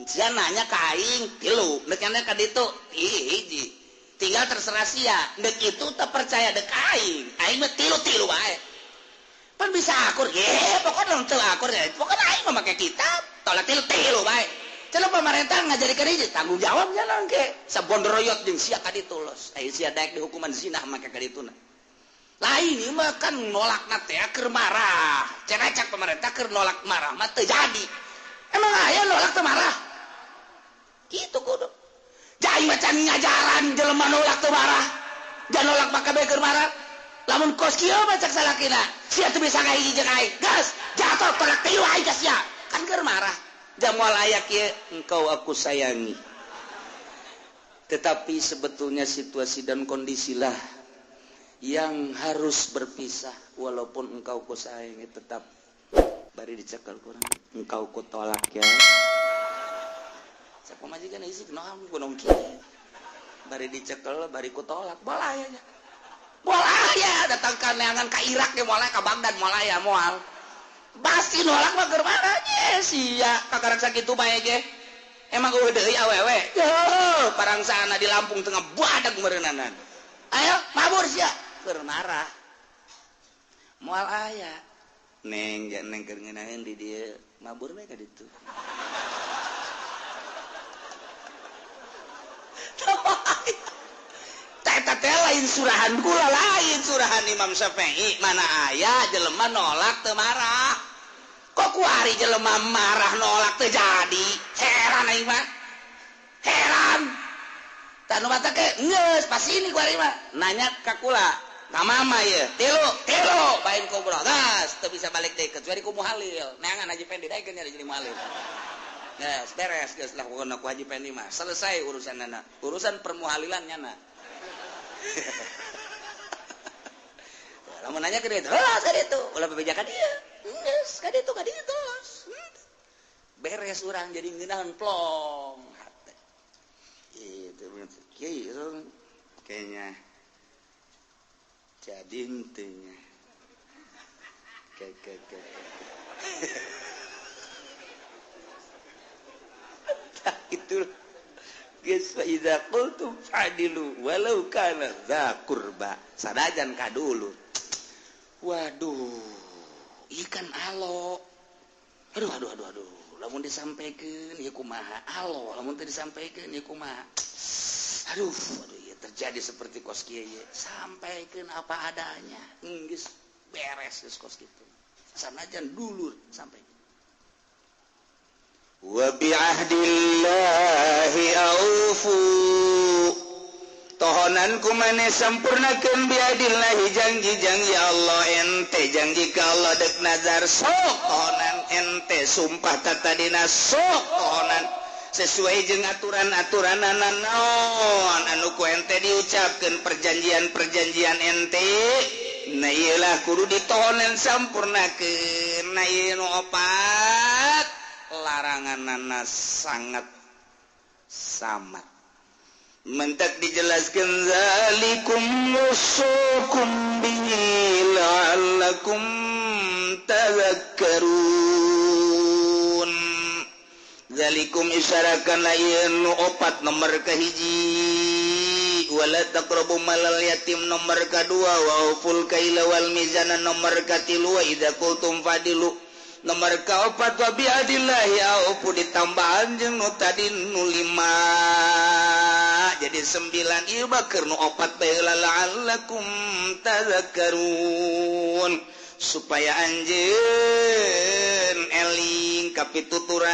sia nanya ka aing tilu deuk nya ka ditu hiji tinggal terserah sia deuk itu teu percaya deuk aing mah tilu bae pan bisa akur pokoknya teu akur ya pokoknya aing mah make kitab tolak tilu bae kalau pemerintah ngajarikeun hiji tanggung jawabnya nangke sabondroyot jeung sia ka ditu los aya sia daek dihukuman zina make ka dituna lain ieu mah kan nolakna teh keur marah cenecak pemerintah keur nolak marah mah teu jadi emang aya nolak teu marah kitu kudu jai macan ngajaran jelema nolak teu marah jangan nolak maka bae keur marah lamun kos kieu mah cek salakina sia teu bisa ngahiji jeung aing gas jatuh tolak tilu aing gas ya kan keur marah jamual aya kieu engkau aku sayangi tetapi sebetulnya situasi dan kondisilah yang harus berpisah walaupun engkau ku sayangi tetap bari dicekel kurang engkau ku tolak ya sak pamajikan isi naon kunaon kieu bari dicekel bari ku tolak bola aya datang ka neangan ka Irak ge moal ka Baghdad moal aya moal pasti nolak mah keur mana nya sia kakarek sakitu bae ge emang eueuh deui awewe parangsana di Lampung tengah badag meureunanan ayo mabur sia keur marah moal aya neng keur ngeunaheun di dieu mabur we ka ditu teh lain surahan kula lain surahan Imam Syafi'i mana aya jelema nolak teu marah kok ku ari jelema marah nolak teu jadi heran aing mah heran tanu mata ke geus pas ini ku ari mah nanya ka kula ka mama ye tilu bain kubro gas teu bisa balik deui kecuali ku muhalil neangan Haji Pendi daekeun nya jadi muhalil geus beres geus lah pokona ku Haji Pendi mah selesai urusanna urusan permuhalilan nyana lamun nanya ke dia terus ka ditu ulah bebejakan dia geus ka ditu terus beres urang jadi ngeunaheun plong itu kieu kayaknya jadi intinya itu geus fa iza qultum fa'dilu walau kana dza qurba sadajan kadulu waduh ikan alo aduh lamun disampaikeun ieu kumaha alo lamun teu disampaikeun ieu kumaha aduh ieu terjadi seperti kos kieu sampaikeun apa adanya geus beres geus kos kitu sanajan dulur sampai wa bi'ahdillahi aufu tohonan kumane sampurnakeun bi'ahdillahi janji-janji Allah ente janji ka Allah dek nazar sok tohonan ente sumpah tatadina sok tohonan sesuai jeung aturan-aturanana naon anu ku ente diucapkeun perjanjian-perjanjian ente na ieulah kudu ditohonan sampurnakeun na ieu nu opat laranganana sangat samat mentak dijelaskan zalikum wasukum bihi la'allakum tadhakkarun zalikum isyarakan lain opat nomor kahiji wala taqrabu malal yatim nomor kadua wa uful kaila wal mizana nomor katilu wa idza qultum fadilu nomor kaopat wa biadillahi aupu ditambahan jeung nu tadi nu 5 jadi 9 ieu baker nu opat bae la'allakum tadhakkarun supaya anjeun eling kapituturan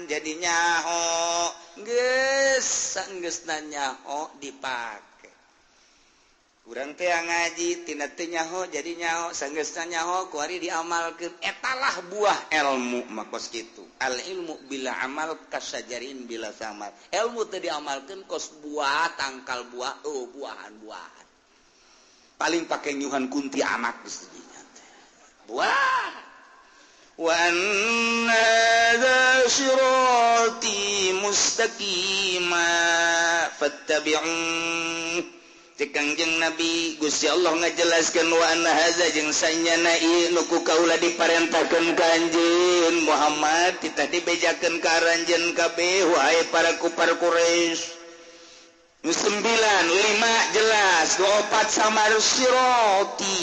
jadi nyaho geus sanggeusna nyaho dipake urang teh ngaji tina teu nyaho jadi nyaho sanggeusna nyaho ku ari diamalkeun etalah buah ilmu makos kitu al ilmu bila amal kasajarin bila samar ilmu teh diamalkeun kos buah tangkal buah buahan-buahan paling pake nyuhan kunti anak geus dinya teh buah wa anna hadza sirati mustaqima fattabi'un Kangjeng Nabi Gusti Allah ngajelaskeun wa anna hadza jeung sanyana ieu nu ku kaula diparentahkeun ka anjeun Muhammad titah dibejakeun ka aranjeun kabeh wahai para kufar Quraisy. Nu 9 5 jelas 4 samar sirati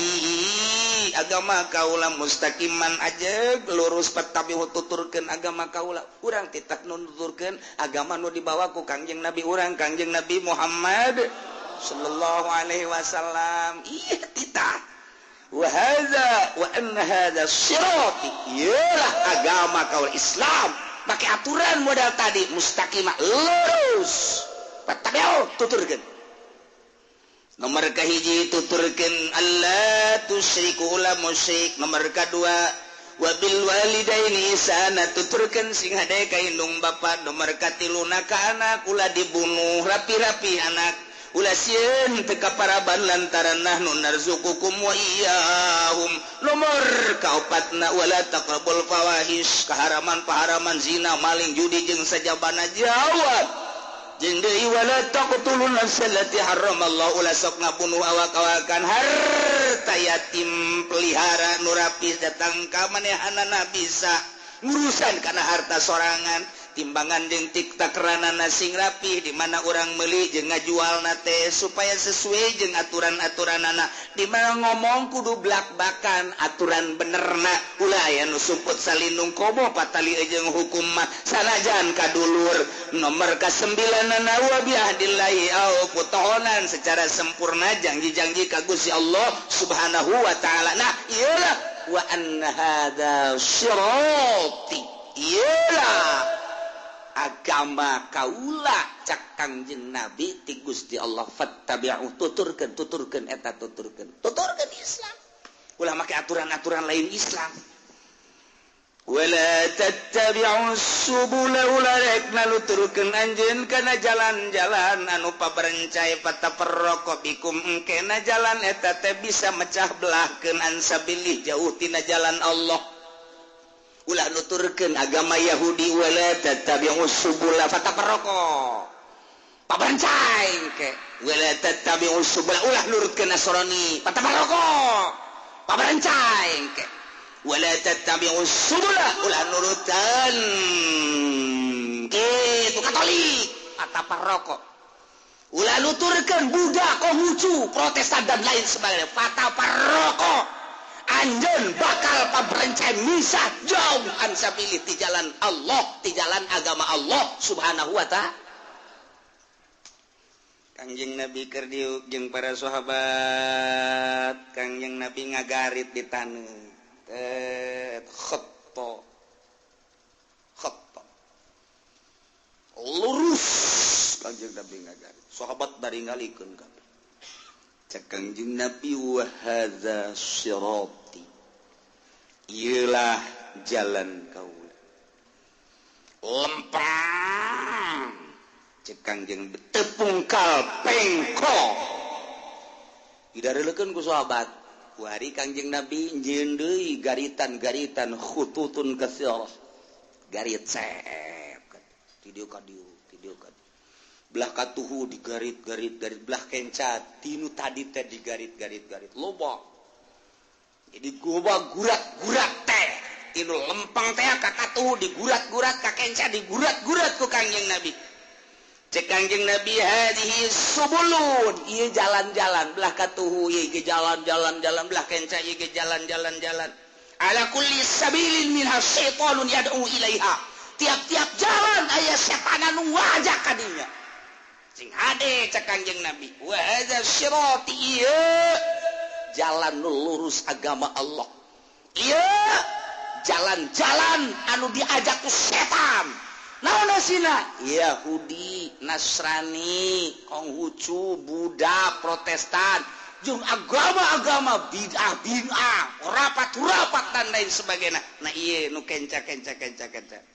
agama kaula mustaqiman aja lurus patabi tuturkeun agama kaula urang titah nuturkeun agama nu dibawa ku Kangjeng Nabi urang Kangjeng Nabi Muhammad sallallahu alaihi wasallam iya titah wa anna hadza sirati ialah agama kaul Islam pakai aturan modal tadi mustaqimah lurus patabiau tuturkeun nomor kahiji tuturkeun Allah tusyriku ulah musyrik nomor kadua wabil walidaini ihsana tuturkeun sing hade ka indung bapa nomor katiluna ka anak ulah dibunuh rapi-rapi anak ulah sieun teu kaparaban lantaran nahnu narzuqukum wa iyyahum nomor kaopatna wala taqrabul fawahish kaharaman-paharaman zina maling judi jeung sajabana jawab jeung deui wala taqtulun nafsallati harramallahu ulah sok ngabunuh awak-awakan harta yatim pelihara nu rapih datang ka manehanana bisa ngurusan kana harta sorangan timbangan jeung tiktakranana sing rapih di mana urang meuli jeung ngajual nate supaya sesuai jeung aturan-aturanana di mana ngomong kudu blak-bakan aturan benerna ulah aya nu sumput salindung komo patali jeung hukum mah sanajan kadulur nomor kasembilanana wa biahdillahi au putohonan secara sempurna janji-janji ka Gusti Allah Subhanahu wa taala nah iyalah wa anna hadza sirati iyalah agama kaula cak Kangjeng Nabi ti Gusti Allah fattabi'u tuturkeun eta tuturkeun Islam ulah make aturan-aturan lain Islam wala tattabi'u subula ulah rek naluturkeun anjeun kana jalan-jalan anu paberencai patafarraqu bikum engkena jalan eta teh bisa mecah belahkeun ansabilih jauh tina jalan Allah ulah nuturkeun agama Yahudi wala tattabi'u subula fatafarraqu paberencai ke wala tattabi'u subula ulah nurutkeun Nasrani fatafarraqu paberencai ke wala tattabi'u subula ulah nurutan kitu Katolik fatafarraqu ulah nuturkeun Buddha Konghucu Protestan dan lain sebagainya fatafarraqu anjeun bakal paberencai misah jauh ansabilih ti jalan Allah ti jalan agama Allah Subhanahu wa ta'ala Kangjeng Nabi keur diuk jeung para sahabat Kangjeng Nabi ngagarit di taneuh khatta lurus Kangjeng Nabi ngagarit sahabat bari ngalikeun kabeh cek Kangjeng Nabi wa hadza sirati ialah jalan kaula lempang cek Kangjeng tepung kalpengko didareulekeun ku sahabat ku hari Kangjeng Nabi njieun deui garitan-garitan khututun katsirah garit cep ti dieu ka dieu belah katuhu digarit-garit belah kenca tinu tadi teh digarit-garit loba jadi goba gurat-gurat teh tinu lempang teh ka katuhu digurat-gurat ka kenca digurat-gurat ku Kangjeng Nabi cek Kangjeng Nabi hadhihi subulun ieu jalan-jalan belah katuhu ieu ge jalan-jalan belah kenca ieu ge jalan-jalan ala kulli sabilin minha syaitanun yad'u ilaiha tiap-tiap jalan aya setan anu ngajak ka dinya sing hade cak Kangjeng Nabi wa hadza sirati ieu jalan nu lurus agama Allah ieu jalan-jalan anu diajak ku setan naon sina Yahudi Nasrani Konghucu Buddha Protestan jeung agama-agama bid'ah rapat dan lain sebagainya nah ieu nu kenca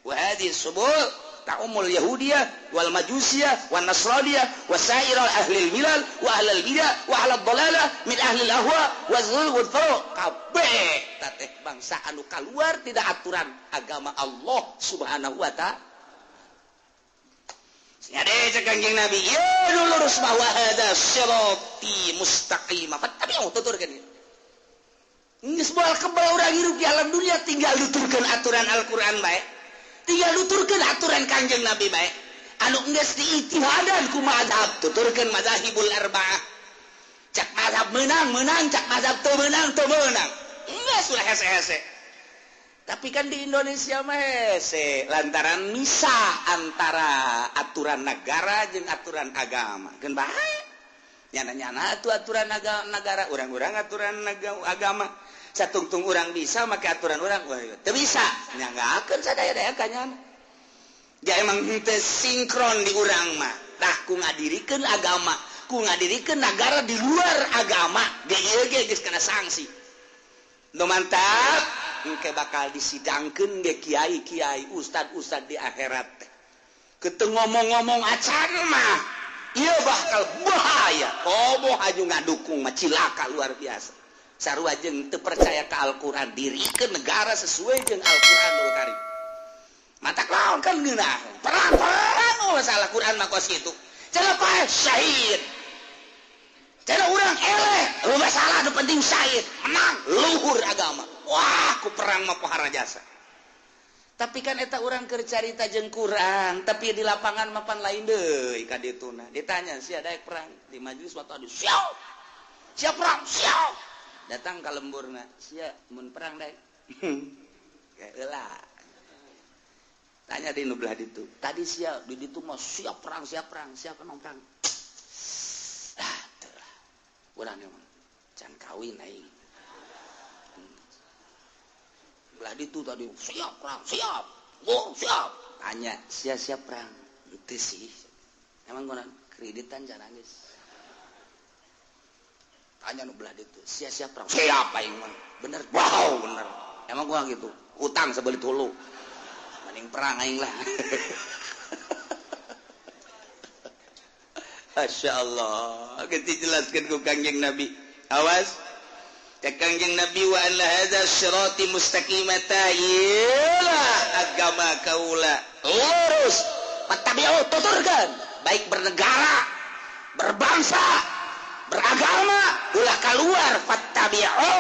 wa hadhihi subul ta'umul yahudiyah wal majusiyah wan nasraniyah wa sairul ahlil milal wa ahlul bidah wa ahlul dalalah min ahlil ahwa wa zulul furuq kabeh teh bangsa anu kaluar tidak aturan agama Allah Subhanahu wa ta'ala nya de cek Kangjeng Nabi ya lurus bahwa hada sirati mustaqimah fattabi'u tuturkeun geus moal kebal urang hirup di alam dunia tinggal nuturkeun aturan Al-Qur'an bae tinggal nuturkeun aturan Kangjeng Nabi bae anu geus diijtihadan ku mazhab tuturkeun mazahibul arba'ah cak mazhab menang cak mazhab teu menang geus ulah hese-hese tapi kan di Indonesia mah hese lantaran misah antara aturan negara jeung aturan agama keun bae nyana-nyana atuh aturan negara urang-urang aturan agama satungtung urang bisa make aturan urang teu bisa nyanggakeun sadaya-daya kanyana ya emang teu sinkron di urang mah tah ku ngadirikeun agama ku ngadirikan negara di luar agama geus kena sanksi nu mantap engke bakal disidangkeun ge kiai-kiai ustad-ustad di akhirat keteu ngomong-ngomong acan mah ieu bakal bahaya komo aju ngadukung mah cilaka luar biasa sarua jeung teu percaya ka Al-Qur'an dirikeun negara sesuai jeung Al-Qur'anul Karim mata lawan kan geunah perang masalah Quran mah kos kitu cenah pae syahid cenah urang eleh lu masalah nu penting syahid menang luhur agama wah ku perang mah pohara jasa tapi kan eta urang keur carita jeung Quran tapi di lapangan mah pan lain deui ka dituna ditanya sia daek perang di majelis waktu adu siap perang siap datang ka lemburna sia mun perang daek eulah tanya di nubelah ditu tadi siap di ditu mah siap perang siap kenong perang teulah urang mah can kawin aing belah ditu tadi siap perang siap tanya siap perang itu sih emang gua kreditan can nangis tanya nubelah ditu siap perang siap aing mah bener wow bener emang gua gitu utang sabeulit hulu mending perang aing lah Masya Allah kita jelaskan ku Kangjeng Nabi awas cek Kangjeng Nabi wa anna hadza sirati mustaqimata iyalah agama kaula lurus fattabi'u tuturkan baik bernegara berbangsa beragama ulah keluar fattabi'u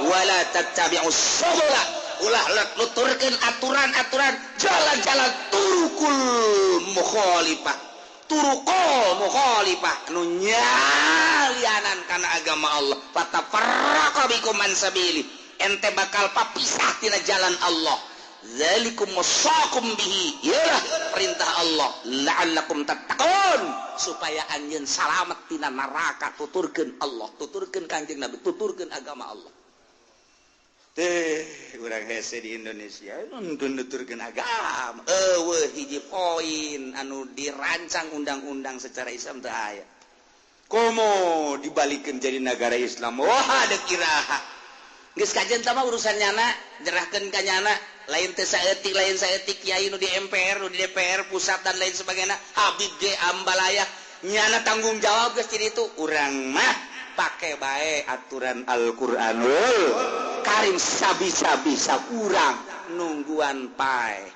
wala tattabi'us subula ulah nuturkeun aturan-aturan jalan-jalan turukul mukhalifah nu nyalianan kana agama Allah fatafarraqa bikum man sabili ente bakal papisah tina jalan Allah zalikum wasaqum bihi yalah perintah Allah la'allakum tattaqun supaya anjeun salamet tina neraka tuturkeun Allah tuturkeun Kanjeng Nabi tuturkeun agama Allah urang hese di Indonesia nuturkeun agama eueuh hiji poin anu dirancang undang-undang secara Islam teu aya komo dibalikeun jadi negara Islam wah ada kiraha geus kajen tah mah urusan nyana jerahkeun ka nyana lain teu saeutik lain saeutik kiai nu di MPR nu di DPR pusat dan lain sebagainya Habib ge ambalaya nyana tanggung jawab geus di ditu urang mah pakai bae aturan Al-Qur'anul Karim sabisa-bisa urang nungguan pae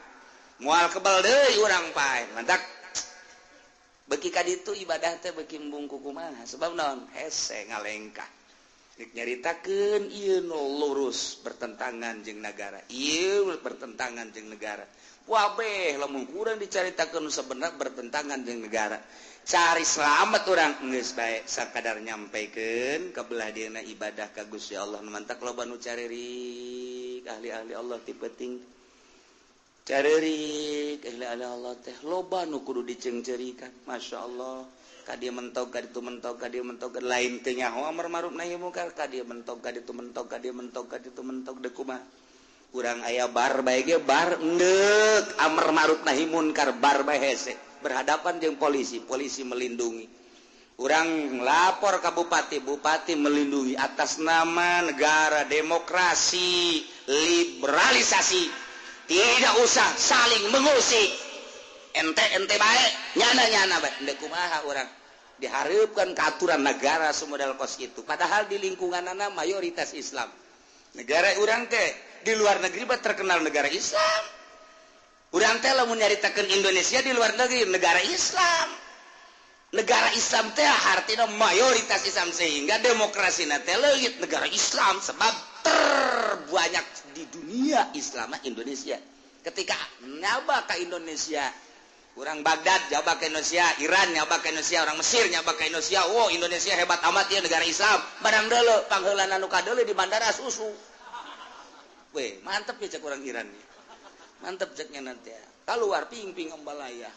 moal kebal deui urang pae mantak beuki ka ditu ibadah teh beuki embung kumaha sebab naon hese ngalengkah dik nyaritakeun ieu nu lurus bertentangan jeung negara ieu bertentangan jeung negara wabeh lamun urang dicaritakeun nu sabenerna bertentangan jeung negara cari selamat orang geus bae sakadar nyampaikeun ka belah dieuna ibadah ka Gusti Allah nu mantak loba nu caririk ahli-ahli Allah ti penting caririk ahli-ahli Allah teh loba nu kudu diceungceurikan masyaallah ka dieu mentok ka ditu mentok ka dieu mentok lain teu nyaho amar ma'ruf nahi munkar ka dieu mentok ka ditu mentok ka dieu mentok ka ditu mentok deuk kumaha urang aya bar bae ge bar endeup amar ma'ruf nahi munkar bar bae hese berhadapan jeung polisi melindungi urang lapor ka bupati melindungi atas nama negara demokrasi liberalisasi tidak usah saling mengusik ente bae nyana bae endeu kumaha urang dihareupeun ka aturan negara sumodal kos kitu padahal di lingkunganna mayoritas Islam negara urang teh di luar negeri mah terkenal negara Islam urang teh lamun nyaritakeun Indonesia di luar negeri negara Islam teh artina mayoritas Islam sehingga demokrasina teh leungit negara Islam sebab terbanyak di dunia Islam Indonesia ketika nyaba ka Indonesia urang Baghdad nyaba ka Indonesia Iran nyaba ka Indonesia orang Mesir nyaba ka Indonesia wow Indonesia hebat amat ya negara Islam barang deuleu pangheulana nu kadeuleu di bandara susu we mantep ya cek urang Iran ya. Mantep ceknya nanti ya. Keluar ping-ping ambalaya.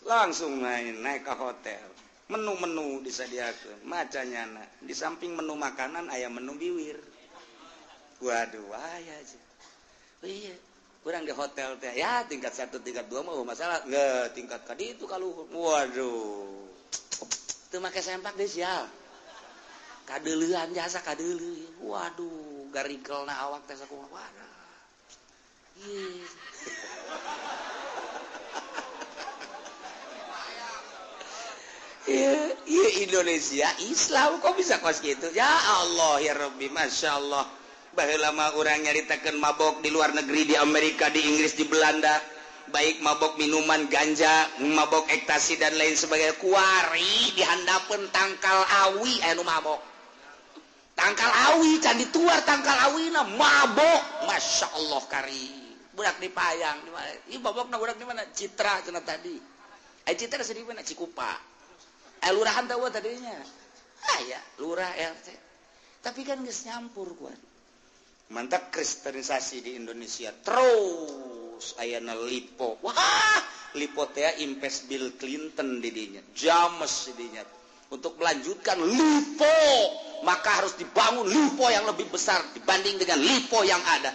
Langsung naik ke hotel. Menu-menu disediakan. Macanya di samping menu makanan aya menu biwir. Waduh, aya aja. Oh iya, kurang di hotel teh ya tingkat 1 tingkat 2 mah masalah. Nggak tingkat kadi itu kalau waduh. teu make sempak deui sial. Kadeuleuhan jasa kadeuleuh. Waduh, garikelna awak teh sakumaha. Waduh. Ieu. Iya Indonesia Islam kok bisa kos gitu ya Allah ya Rabbi Masya Allah baheula mah urang nyaritakeun mabok di luar negeri di Amerika di Inggris di Belanda baik mabok minuman ganja mabok ekstasi dan lain sebagainya kuari dihandapeun tangkal awi anu mabok tangkal awi can dituar tangkal awina mabok Masya Allah kari budak dipayang di mana ieu mabokna budak di mana Citra cenah tadi Citra sedih mana Cikupa lurahan tahu tadinya ya lurah RT tapi kan geus nyampur kuat mantap kristenisasi di Indonesia terus ayana lipo wah lipo teh impes Bill Clinton didinya James didinya untuk melanjutkan lipo maka harus dibangun lipo yang lebih besar dibanding dengan lipo yang ada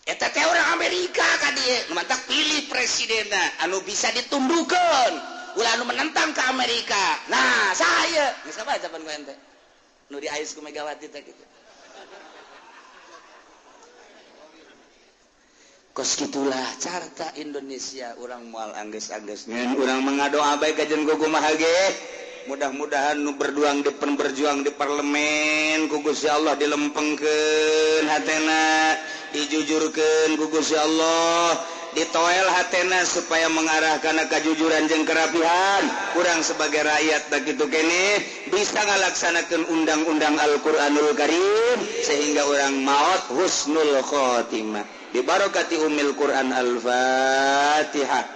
eta teh orang Amerika ka dieu mantap pilih presidenna anu bisa ditundukkeun ulah anu menentang ke Amerika. Nah, saya. Geus kabaca pan ku ente. Nu di ais ku Megawati teh kitu. Kos kitulah carta Indonesia urang moal anggeus-anggeus ngan urang mengadoa bae ka jeung kumaha ge. Mudah-mudahan nu berjuang di parlemen ku Gusti Allah dilempengkeun hatena, dijujurkeun ku Gusti Allah. Ditoel hatena supaya mengarahkan kejujuran jeung kerapihan kurang sebagai rakyat begitu kene bisa ngalaksanakeun undang-undang Al-Qur'anul Karim sehingga orang maut husnul khotimah bi barakati ummil Qur'an Al-Fatihah.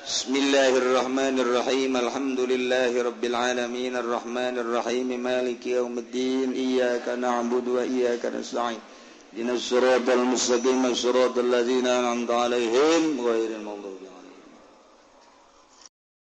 Bismillahirrahmanirrahim. Alhamdulillahirabbil alamin arrahmanir rahim maliki yaumiddin iyyaka na'budu wa iyyaka nasta'in Ihdinas siratal mustaqim siratal ladzina an'amta 'alaihim ghairil maghdubi